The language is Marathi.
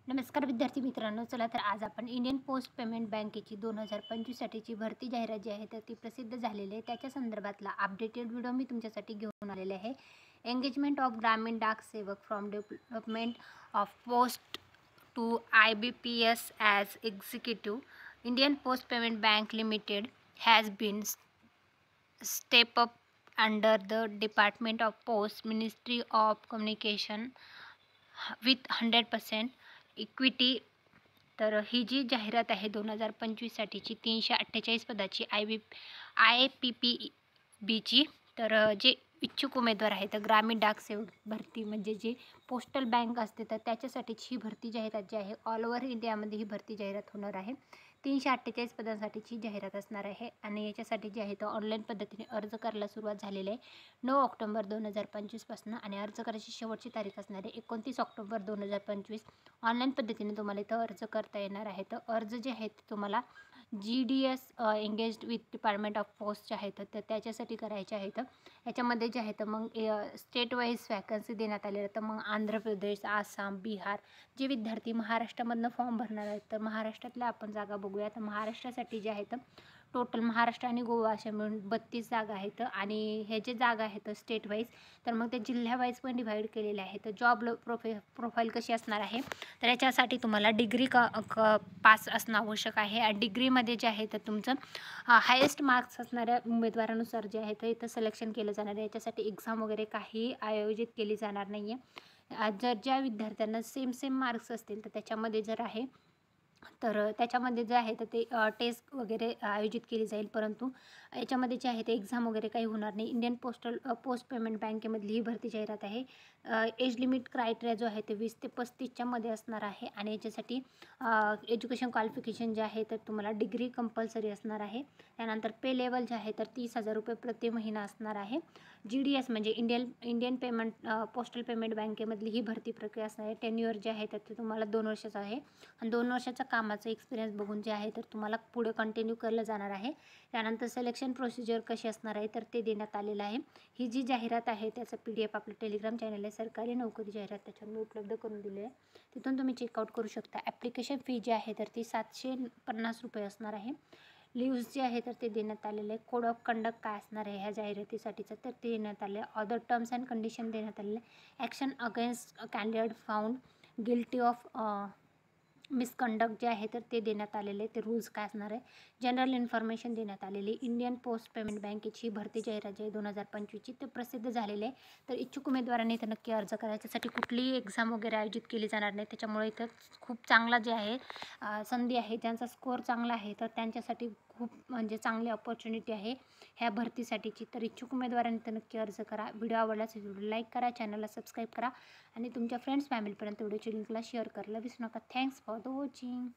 नमस्कार विद्यार्थी मित्रांनो, चला तर आज आपण इंडियन पोस्ट पेमेंट बँकेची 2025 साठीची भरती जाहिरात जी आहे तर ती प्रसिद्ध झालेली आहे त्याच्या संदर्भातला अपडेटेड व्हिडिओ मी तुमच्यासाठी घेऊन आलेले आहे. Engagement of Gramin Dak Sevak from development of post to IBPS as executive. Indian post payment bank limited has been step up under the department of post, ministry of communication with 100% equity. तर ही जी जाहिरात आहे 2025 साठीची 348 पदाची IPPBची. तर जे इच्छुक उमेदवार आहेत ग्रामीण डाक सेवक भरती म्हणजे जी पोस्टल बँक असते तर त्याच्यासाठीची ही भरती जाहिरात जी आहे ऑल ओव्हर इंडियामध्ये ही भरती जाहिरात होणार आहे. 348 पदांसाठीची जाहिरात असणार आहे आणि याच्यासाठी जे आहे तो ऑनलाईन पद्धतीने अर्ज करायला सुरुवात झालेली आहे 9 ऑक्टोबर 2025 पासून आणि अर्ज करायची शेवटची तारीख असणार आहे 29 ऑक्टोबर 2025. ऑनलाईन पद्धतीने तुम्हाला इथं अर्ज करता येणार आहे. तर अर्ज जे आहेत तुम्हाला GDS engaged with department of post जे आहेत तर त्याच्यासाठी करायचे आहेत. याच्यामध्ये जे आहे तर मग स्टेट वाईज वॅकन्सी देण्यात आलेलं तर मग आंध्र प्रदेश, आसाम, बिहार जे विद्यार्थी महाराष्ट्रामधनं फॉर्म भरणार आहेत तर महाराष्ट्रातल्या आपण जागा बघूया. तर महाराष्ट्रासाठी जे आहेत टोटल महाराष्ट्र आणि गोवा अशा मिळून 32 जागा आहेत आणि हे जे जागा आहेत स्टेट वाईज तर मग ते जिल्ह्यावाईज पण डिव्हाइड केलेले आहेत. तर जॉब प्रोफाईल कशी असणार आहे तर याच्यासाठी तुम्हाला डिग्री पास असणं आवश्यक आहे आणि डिग्रीमध्ये जे आहे तर तुमचं हायेस्ट मार्क्स असणाऱ्या उमेदवारानुसार जे आहे तर इथं सिलेक्शन केलं जाणार आहे. याच्यासाठी एक्झाम वगैरे काही आयोजित केली जाणार नाही आहे. जर ज्या विद्यार्थ्यांना सेम मार्क्स असतील तर त्याच्यामध्ये जर आहे तर त्याच्यामध्ये जे आहे तर ते टेस्ट वगैरे आयोजित केली जाईल, परंतु याच्यामध्ये जे आहे ते एक्झाम वगैरे काही होणार नाही. इंडियन पोस्ट पेमेंट बँकेमधली ही भरती जाहिरात आहे. एज लिमिट क्रायटेरिया जो आहे ते 20 ते 35च्या मध्ये असणार आहे आणि याच्यासाठी एज्युकेशन क्वालिफिकेशन जे आहे तर तुम्हाला डिग्री कंपल्सरी असणार आहे. त्यानंतर पे लेवल जे आहे तर 30,000 रुपये प्रति महिना असणार आहे. GDS म्हणजे इंडियन पोस्टल पेमेंट बँकेमधली ही भरती प्रक्रिया असणार आहे. टेन्युअर जे आहे तर ते तुम्हाला 2 वर्षाचं आहे आणि 2 वर्षाचा कामाचा एक्सपिरियन्स बघून जे आहे तर तुम्हाला पुढे कंटिन्यू केलं जाणार आहे. त्यानंतर सिलेक्शन प्रोसिजर कशी असणार आहे तर ते देण्यात आलेलं आहे. ही जी जाहिरात आहे त्याचं PDF आपलं टेलिग्राम चॅनल आहे सरकारी नोकरी जाहिरात त्याच्यावर उपलब्ध करून दिले आहे. तिथून तुम्ही चेकआउट करू शकता. ॲप्लिकेशन फी जी आहे तर ती 750 रुपये असणार आहे. लिव्स जे आहे तर ते देण्यात आलेले आहे. कोड ऑफ कंडक्ट काय असणार आहे ह्या जाहिरातीसाठीचं तर ते देण्यात आले आहे. अदर टर्म्स अँड कंडिशन देण्यात आलेले आहे. Action against candidate found guilty of misconduct जे आहे तर ते देण्यात आलेले आहे. ते रूल्स काय असणार आहे जनरल इन्फॉर्मेशन देण्यात आलेली. इंडियन पोस्ट पेमेंट बँकेची भरती जाहिरात जी आहे 2025ची ते प्रसिद्ध झालेले आहे. तर इच्छुक उमेदवारांनी इथं नक्की अर्ज करायच्यासाठी कुठलीही एक्झाम वगैरे आयोजित केली जाणार नाही. त्याच्यामुळे इथं खूप चांगला जे आहे संधी आहे. ज्यांचा स्कोअर चांगला आहे तर त्यांच्यासाठी खूप म्हणजे चांगली अपॉर्च्युनिटी आहे ह्या भरतीसाठीची. तर इच्छुक उमेदवारांनी तर नक्की अर्ज करा. व्हिडिओ आवडल्यास व्हिडिओ लाईक करा, चॅनलला सबस्क्राईब करा आणि तुमच्या फ्रेंड्स फॅमिलीपर्यंत व्हिडिओची लिंकला शेअर करायला विसरू नका. Thanks for the watching.